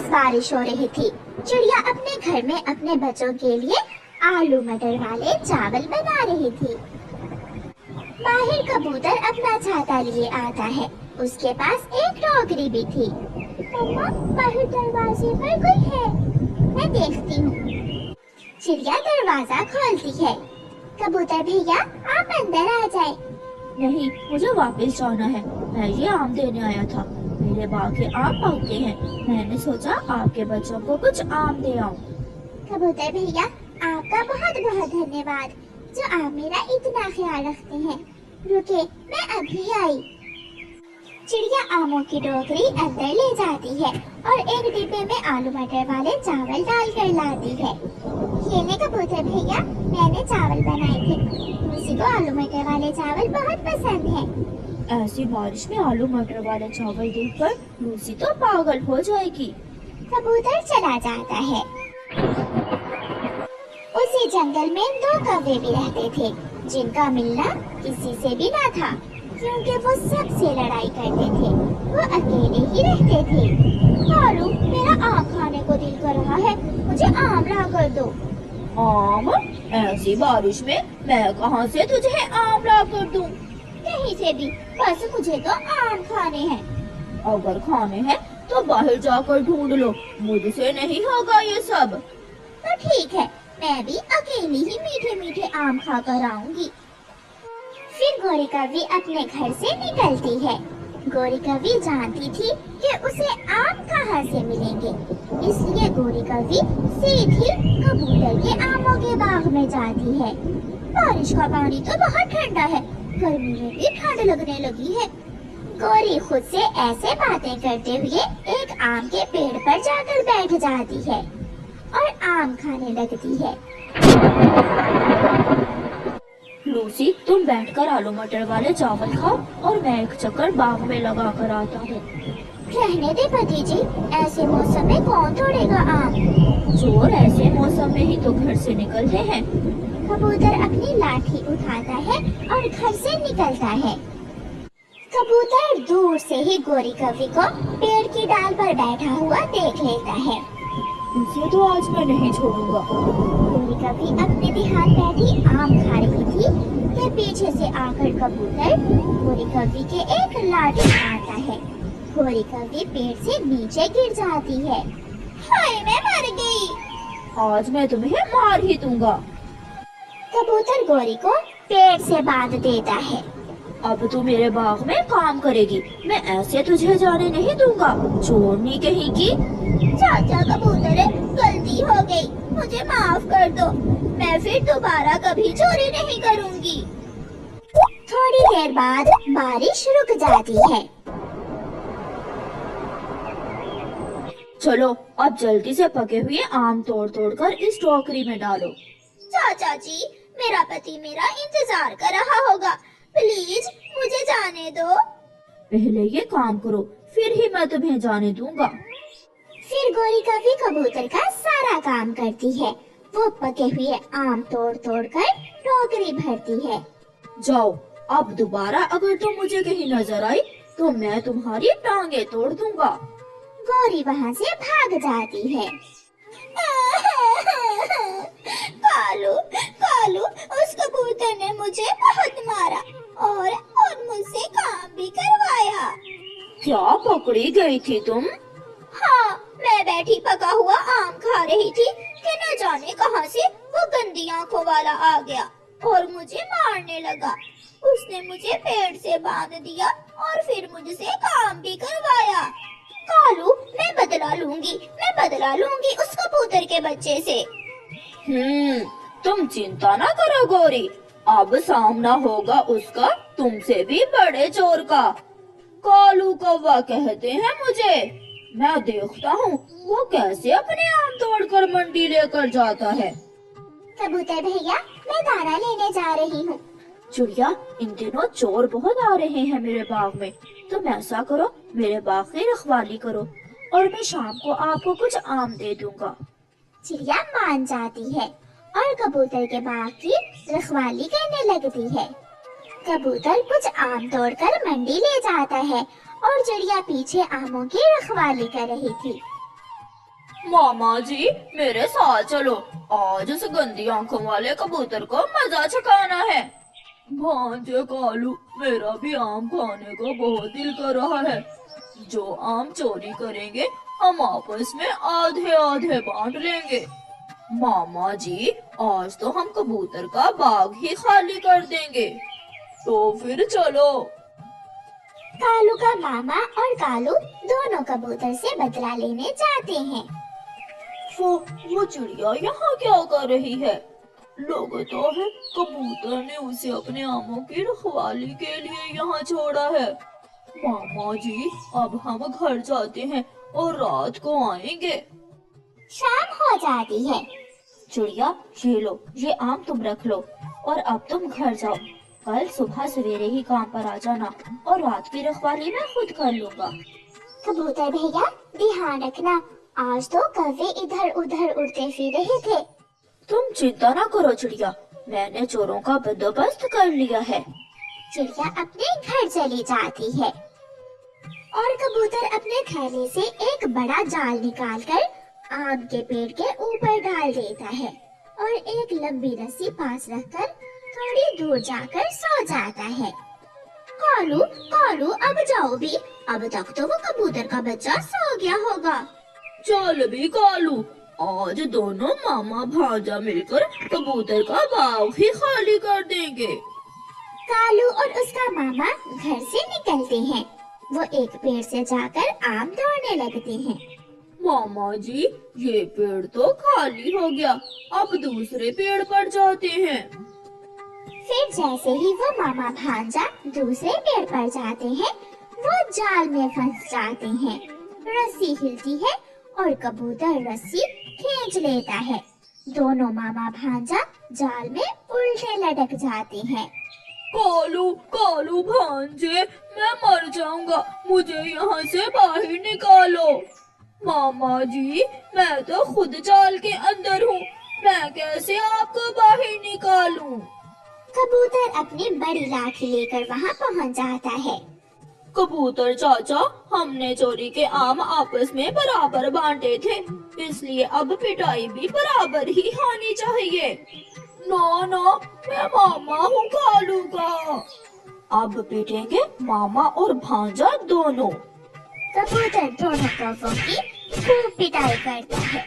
तेज बारिश हो रही थी। चिड़िया अपने घर में अपने बच्चों के लिए आलू मटर वाले चावल बना रही थी। बाहर कबूतर अपना छाता लिए आता है। उसके पास एक टोकरी भी थी। मम्मा, बाहर दरवाजे पर कोई है, मैं देखती हूँ। चिड़िया दरवाजा खोलती है। कबूतर भैया, आप अंदर आ जाए। नहीं, मुझे वापस जाना है। मैं ये आम देने आया था। मेरे बाग के आम पके हैं। मैंने सोचा आपके बच्चों को कुछ आम दे आऊं। कबूतर भैया, आपका बहुत बहुत धन्यवाद जो आप मेरा इतना ख्याल रखते हैं। रुके, मैं अभी आई। चिड़िया आमों की टोकरी अंदर ले जाती है और एक डिब्बे में आलू मटर वाले चावल डालकर लाती है। ये ले कबूतर भैया, मैंने चावल बनाए थे। किसी को आलू मटर वाले चावल बहुत पसंद है। ऐसी बारिश में आलू मटर वाले चावल देखकर लूसी तो पागल हो जाएगी। कबूतर चला जाता है। उसी जंगल में 2 कौवे भी रहते थे, जिनका मिलना किसी से भी ना था, क्योंकि वो सबसे लड़ाई करते थे। वो अकेले ही रहते थे। कालू, मेरा आम खाने को दिल कर रहा है, मुझे आम ला कर दो। आम? ऐसी बारिश में मैं कहाँ से तुझे आम ला कर दूं? कहीं से भी, बस मुझे तो आम खाने हैं। अगर खाने हैं तो बाहर जाकर ढूंढ लो, मुझसे नहीं होगा ये सब। तो ठीक है, मैं भी अकेली ही मीठे मीठे आम खाकर आऊंगी। फिर गोरी कौवी अपने घर से निकलती है। गोरी कौवी जानती थी कि उसे आम कहाँ से मिलेंगे, इसलिए गोरी कौवी सीधी कबूतर के आमों के बाग में जाती है। बारिश का पानी तो बहुत ठंडा है, गर्मी में भी ठंड लगने लगी है। गोरी खुद से ऐसे बातें करते हुए एक आम के पेड़ पर जाकर बैठ जाती है और आम खाने लगती है। लूसी, तुम बैठकर आलू मटर वाले चावल खाओ और मैं एक चक्कर बाग में लगा कर आता हूँ। रहने दे पति जी, ऐसे मौसम में कौन तोड़ेगा आम? चोर ऐसे मौसम में ही तो घर से निकलते हैं। कबूतर अपनी लाठी उठाता है और घर से निकलता है। कबूतर दूर से ही गोरी कौवी को पेड़ की डाल पर बैठा हुआ देख लेता है। उसे तो आज मैं नहीं छोड़ूंगा। गोरी कौवी अपने भी हाथ बैठी आम खा रही थी कि पीछे से आकर कबूतर गोरी कौवी के एक लाठी मारता है। गोरी कौवी पेड़ से नीचे गिर जाती है। हाय, मैं मर गई। आज मैं तुम्हें मार ही दूंगा। कबूतर गोरी को पेड़ से बांध देता है। अब तू मेरे बाग में काम करेगी, मैं ऐसे तुझे जाने नहीं दूंगा, चोरनी कहीं की। चाचा कबूतर, गलती हो गई, मुझे माफ कर दो। मैं फिर दोबारा कभी चोरी नहीं करूंगी। थोड़ी देर बाद बारिश रुक जाती है। चलो अब जल्दी से पके हुए आम तोड़ तोड़ कर इस टोकरी में डालो। चाचा जी, मेरा पति मेरा इंतजार कर रहा होगा, प्लीज मुझे जाने दो। पहले ये काम करो, फिर ही मैं तुम्हें जाने दूंगा। फिर गोरी कौवी कबूतर का सारा काम करती है। वो पके हुए आम तोड़ तोड़ कर टोकरी भरती है। जाओ, अब दोबारा अगर तुम मुझे कहीं नजर आई तो मैं तुम्हारी टांगे तोड़ दूंगा। गोरी वहाँ से भाग जाती है। कालू, कालू, उस कबूतर ने मुझे बहुत मारा और मुझसे काम भी करवाया। क्या पकड़ी गई थी तुम? हाँ, मैं बैठी पका हुआ आम खा रही थी कि न जाने कहां से वो गंदी आंखों वाला आ गया और मुझे मारने लगा। उसने मुझे पेड़ से बांध दिया और फिर मुझसे काम भी करवाया। कालू, मैं बदला लूंगी उस कबूतर के बच्चे से। तुम चिंता ना करो गौरी, अब सामना होगा उसका तुमसे भी बड़े चोर का। कालू कौवा कहते हैं मुझे, मैं देखता हूँ वो कैसे अपने आम तोड़कर मंडी लेकर जाता है। कबूतर भैया, मैं दाना लेने जा रही हूँ। चिड़िया, इन दिनों चोर बहुत आ रहे हैं मेरे बाग में, तुम ऐसा करो मेरे बाग की रखवाली करो और मैं शाम को आपको कुछ आम दे दूंगा। चिड़िया मान जाती है और कबूतर के बाग की रखवाली करने लगती है। कबूतर कुछ आम तोड़कर मंडी ले जाता है और चिड़िया पीछे आमों की रखवाली कर रही थी। मामा जी मेरे साथ चलो, आज उस गंदी आंखों वाले कबूतर को मजा चखाना है। भांजे कालू, मेरा भी आम खाने को बहुत दिल कर रहा है। जो आम चोरी करेंगे हम आपस में आधे आधे बांट लेंगे। मामा जी आज तो हम कबूतर का बाग ही खाली कर देंगे, तो फिर चलो। कालू का मामा और कालू दोनों कबूतर से बदला लेने जाते हैं। वो चिड़िया यहाँ क्या कर रही है? लगता है कबूतर ने उसे अपने आमों की रखवाली के लिए यहाँ छोड़ा है। मामा जी अब हम घर जाते हैं और रात को आएंगे। शाम हो जाती है। चिड़िया ये लो, ये आम तुम रख लो और अब तुम घर जाओ। कल सुबह सवेरे ही काम पर आ जाना और रात की रखवाली मैं खुद कर लूंगा। कबूतर भैया ध्यान रखना, आज तो कौवे इधर उधर उड़ते फिर रहे थे। तुम चिंता ना करो चिड़िया, मैंने चोरों का बंदोबस्त कर लिया है। चिड़िया अपने घर चली जाती है और कबूतर अपने थैले से एक बड़ा जाल निकालकर आम के पेड़ के ऊपर डाल देता है और एक लंबी रस्सी पास रखकर थोड़ी दूर जाकर सो जाता है। कालू कालू अब जाओ भी, अब तक तो वो कबूतर का बच्चा सो गया होगा। चल भी कालू, आज दोनों मामा भांजा मिलकर कबूतर का बाग ही खाली कर देंगे। कालू और उसका मामा घर से निकलते हैं। वो एक पेड़ से जाकर आम तोड़ने लगते हैं। मामा जी ये पेड़ तो खाली हो गया, अब दूसरे पेड़ पर जाते हैं। फिर जैसे ही वो मामा भांजा दूसरे पेड़ पर जाते हैं, वो जाल में फंस जाते हैं। रस्सी हिलती है और कबूतर रस्सी खींच लेता है। दोनों मामा भांजा जाल में उल्टे लटक जाते हैं। कालू कालू भांजे, मैं मर जाऊंगा, मुझे यहाँ से बाहर निकालो। मामा जी मैं तो खुद जाल के अंदर हूँ, मैं कैसे आपको बाहर निकालूं? कबूतर अपनी बड़ी लाठी लेकर वहाँ पहुँच जाता है। कबूतर चाचा, हमने चोरी के आम आपस में बराबर बांटे थे, इसलिए अब पिटाई भी बराबर ही होनी चाहिए। ना ना, मैं मामा हूँ कालू का। अब पिटेंगे मामा और भांजा दोनों। कबूतर दोनों कौवों की खूब पिटाई करता है।